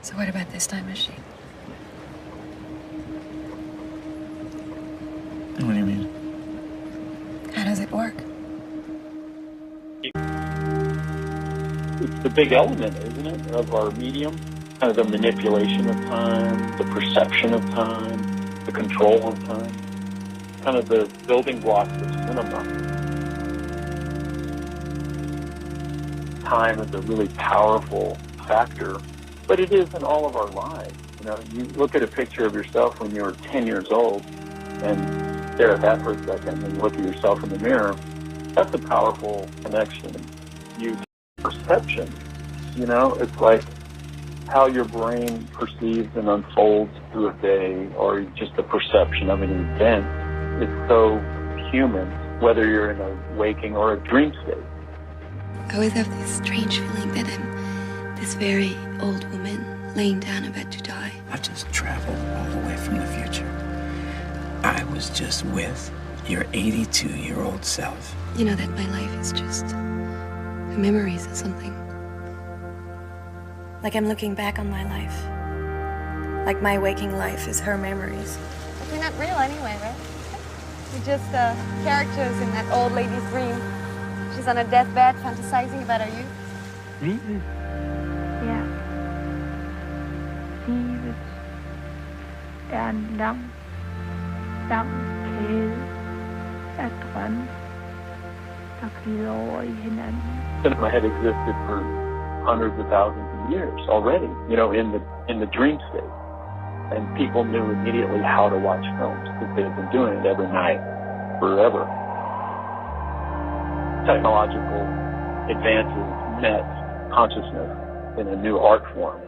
So what about this time machine? What do you mean? How does it work? It's the big element, isn't it, of our medium? Kind of the manipulation of time, the perception of time, the control of time. Kind of the building blocks of cinema. Time is a really powerful factor, but it is in all of our lives. You know, you look at a picture of yourself when you were 10 years old and stare at that for a second and look at yourself in the mirror. That's a powerful connection. You perception, you know, it's like how your brain perceives and unfolds through a day or just the perception of an event. It's so human, whether you're in a waking or a dream state. I always have this strange feeling that I'm this very old woman laying down about to die. I've just traveled all the way from the future. I was just with your 82-year-old self. You know that my life is just her memories or something. Like I'm looking back on my life. Like my waking life is her memories. But we're not real anyway, right? We're just characters in that old lady's dream. She's on a deathbed fantasizing about her youth. Livet, ja. Livet en lang, lang kæde af drømme, der glider over i hinanden. Cinema had existed for hundreds of thousands of years already, you know, in the dream state. And people knew immediately how to watch films because they had been doing it every night forever. Technological advances met consciousness in a new art form.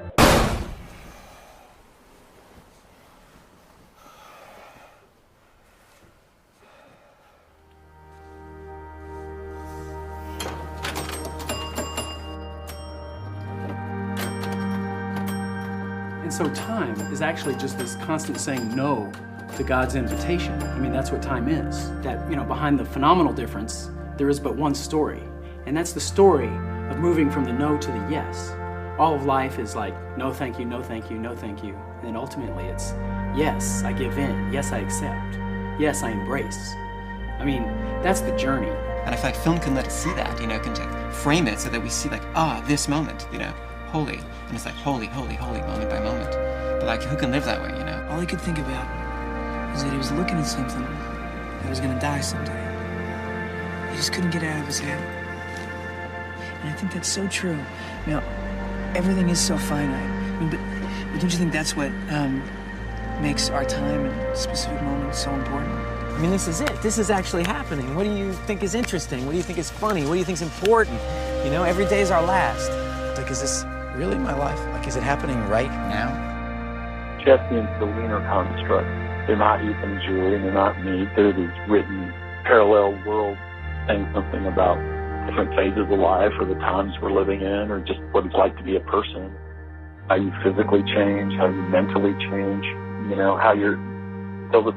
And so time is actually just this constant saying no to God's invitation. I mean, that's what time is. That, you know, behind the phenomenal difference, there is but one story. And that's the story of moving from the no to the yes. All of life is like, no thank you, no thank you, no thank you. And then ultimately it's, yes, I give in. Yes, I accept. Yes, I embrace. I mean, that's the journey. And I feel like film can let us see that, you know, can frame it so that we see like, this moment, you know, holy. And it's like holy, holy, holy, moment by moment. But like, who can live that way, you know? All he could think about was that he was looking at something that was gonna die someday. He just couldn't get it out of his head. And I think that's so true. You know, everything is so finite. I mean, but don't you think that's what makes our time and specific moments so important? I mean, this is it. This is actually happening. What do you think is interesting? What do you think is funny? What do you think is important? You know, every day is our last. Like, is this really my life? Like, is it happening right now? Jesse and Celine are constructs. They're not Ethan and Julie, and they're not me. They're these written parallel worlds saying something about different phases of life or the times we're living in or just what it's like to be a person. How you physically change, how you mentally change, you know, how you're still the